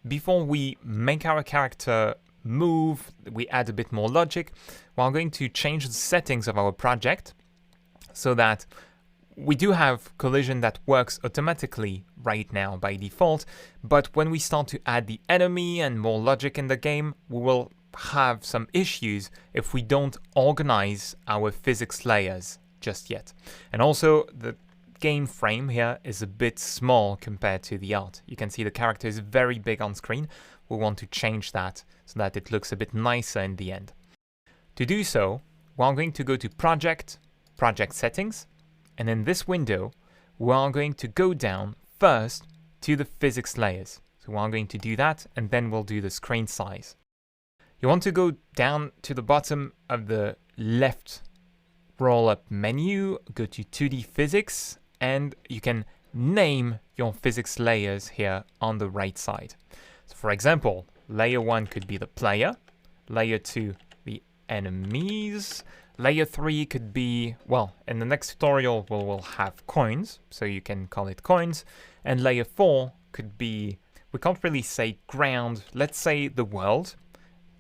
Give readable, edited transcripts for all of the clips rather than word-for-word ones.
before we make our character move, we add a bit more logic. We're going to change the settings of our project so that we do have collision that works automatically right now by default, but when we start to add the enemy and more logic in the game, we will have some issues if we don't organize our physics layers just yet. And also the game frame here is a bit small compared to the art. You can see the character is very big on screen. We want to change that so that it looks a bit nicer in the end. To do so, we're going to go to Project, Project Settings, and in this window, we're going to go down first to the physics layers. So we're going to do that, and then we'll do the screen size. You want to go down to the bottom of the left roll-up menu, go to 2D Physics, and you can name your physics layers here on the right side. So for example, layer 1 could be the player, layer 2 the enemies, layer 3 could be, well, in the next tutorial we'll have coins, so you can call it coins, and layer 4 could be, we can't really say ground, let's say the world.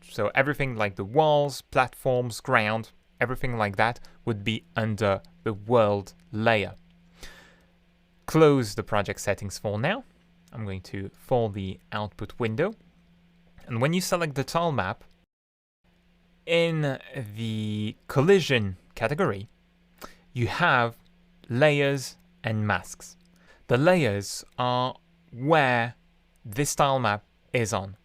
So everything like the walls, platforms, ground, everything like that would be under the world layer. Close the project settings for now. I'm going to fold the output window. And when you select the tile map, in the collision category, you have layers and masks. The layers are where this tile map is on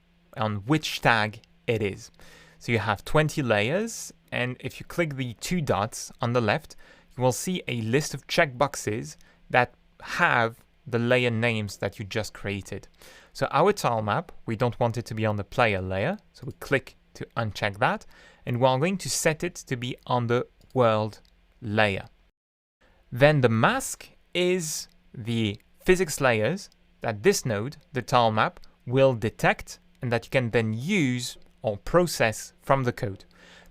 which tag it is. So you have 20 layers, and if you click the 2 dots on the left, you will see a list of checkboxes that have the layer names that you just created. So our tile map, we don't want it to be on the player layer, so we click to uncheck that, and we're going to set it to be on the world layer. Then the mask is the physics layers that this node, the tile map, will detect and that you can then use or process from the code.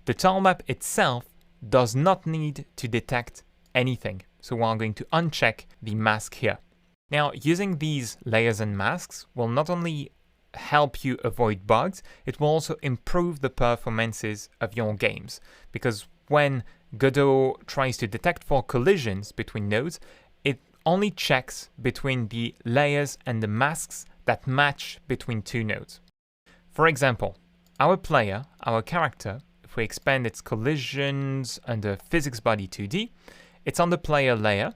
The tile map itself does not need to detect anything, so we're going to uncheck the mask here. Now, using these layers and masks will not only help you avoid bugs, it will also improve the performances of your games, because when Godot tries to detect for collisions between nodes, it only checks between the layers and the masks that match between two nodes. For example, our player, our character, if we expand its collisions under physics body 2D, it's on the player layer,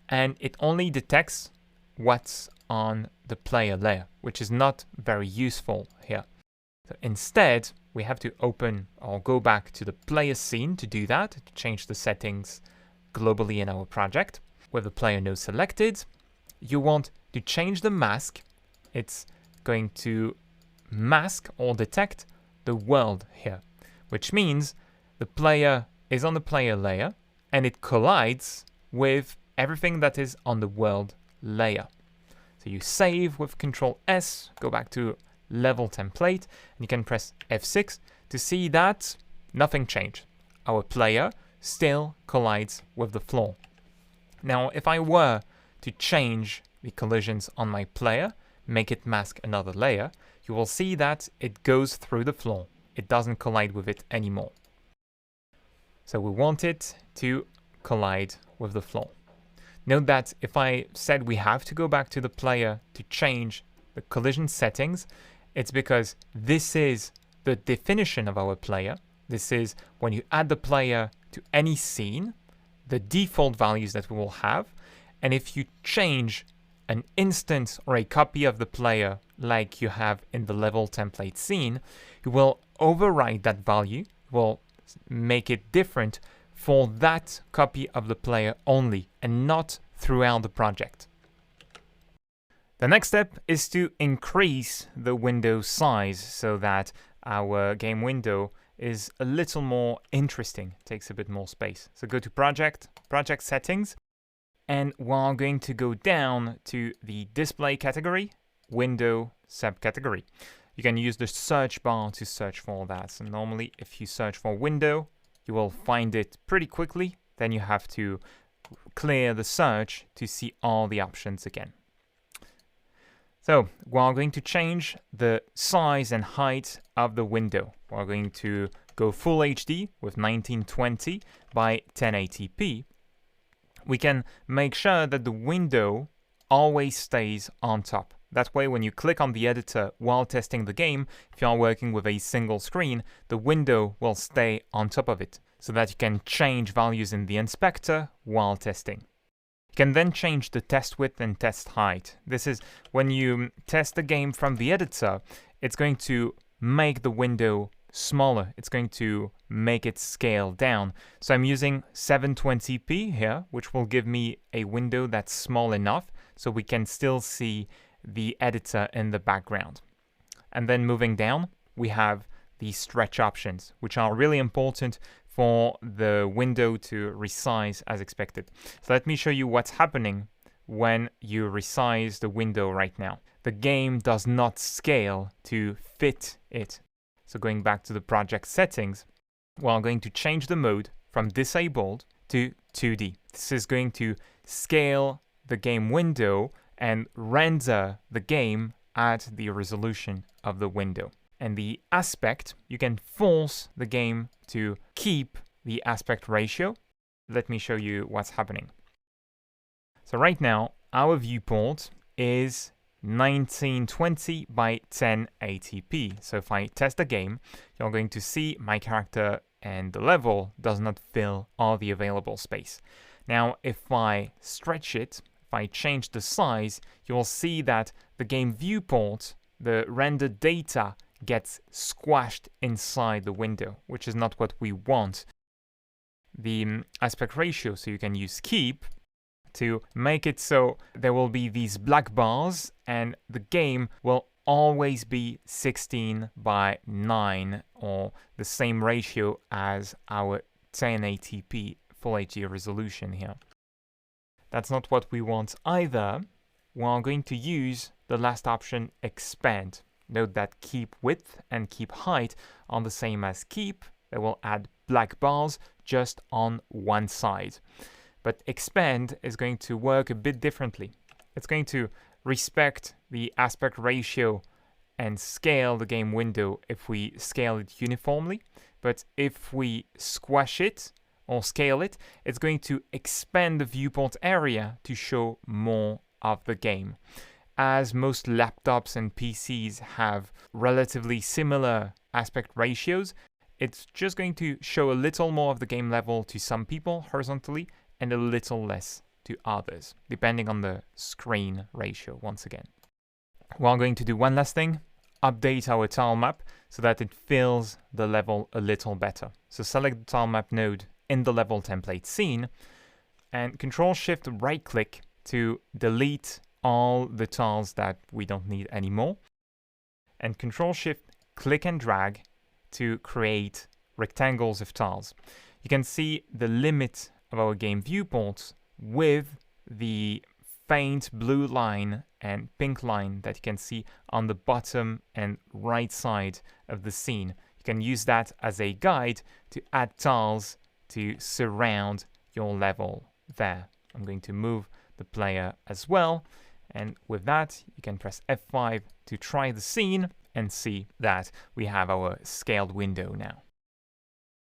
and it only detects what's on the player layer, which is not very useful here. So instead, we have to open or go back to the player scene to do that, to change the settings globally in our project. With the player node selected, you want to change the mask. It's going to mask or detect the world here, which means the player is on the player layer and it collides with everything that is on the world layer. So you save with Control S, go back to level template, and you can press F6 to see that nothing changed. Our player still collides with the floor. Now, if I were to change the collisions on my player, make it mask another layer, you will see that it goes through the floor. It doesn't collide with it anymore. So we want it to collide with the floor. Note that if I said we have to go back to the player to change the collision settings, it's because this is the definition of our player. This is when you add the player to any scene, the default values that we will have. And if you change an instance or a copy of the player like you have in the level template scene, you will override that value, will make it different for that copy of the player only and not throughout the project. The next step is to increase the window size so that our game window is a little more interesting, takes a bit more space. So go to Project, Project Settings, and we're going to go down to the Display category, Window subcategory. You can use the search bar to search for that. So normally if you search for window, you will find it pretty quickly. Then you have to clear the search to see all the options again. So we're going to change the size and height of the window. We're going to go full HD with 1920 by 1080p. We can make sure that the window always stays on top. That way, when you click on the editor while testing the game, if you are working with a single screen, the window will stay on top of it, so that you can change values in the inspector while testing. You can then change the test width and test height. This is when you test the game from the editor, it's going to make the window smaller. It's going to make it scale down. So I'm using 720p here, which will give me a window that's small enough so we can still see the editor in the background. And then moving down, we have the stretch options, which are really important for the window to resize as expected. So let me show you what's happening when you resize the window right now. The game does not scale to fit it. So going back to the project settings, we're going to change the mode from disabled to 2D. This is going to scale the game window and render the game at the resolution of the window. And the aspect, you can force the game to keep the aspect ratio. Let me show you what's happening. So right now, our viewport is 1920 by 1080p. So if I test the game, you're going to see my character and the level does not fill all the available space. Now, if I stretch it, if I change the size, you'll see that the game viewport, the rendered data, gets squashed inside the window, which is not what we want. The aspect ratio, so you can use keep to make it so there will be these black bars and the game will always be 16 by 9 or the same ratio as our 1080p Full HD resolution here. That's not what we want either. We're going to use the last option, expand. Note that keep width and keep height are the same as keep. They will add black bars just on one side. But expand is going to work a bit differently. It's going to respect the aspect ratio and scale the game window if we scale it uniformly. But if we squash it or scale it, it's going to expand the viewport area to show more of the game. As most laptops and PCs have relatively similar aspect ratios, it's just going to show a little more of the game level to some people horizontally and a little less to others, depending on the screen ratio once again. We're going to do one last thing, update our tile map so that it fills the level a little better. So select the tile map node in the level template scene and Control-Shift right-click to delete all the tiles that we don't need anymore, and Control-Shift click and drag to create rectangles of tiles. You can see the limit of our game viewports with the faint blue line and pink line that you can see on the bottom and right side of the scene. You can use that as a guide to add tiles to surround your level there. I'm going to move the player as well, and with that you can press F5 to try the scene and see that we have our scaled window now.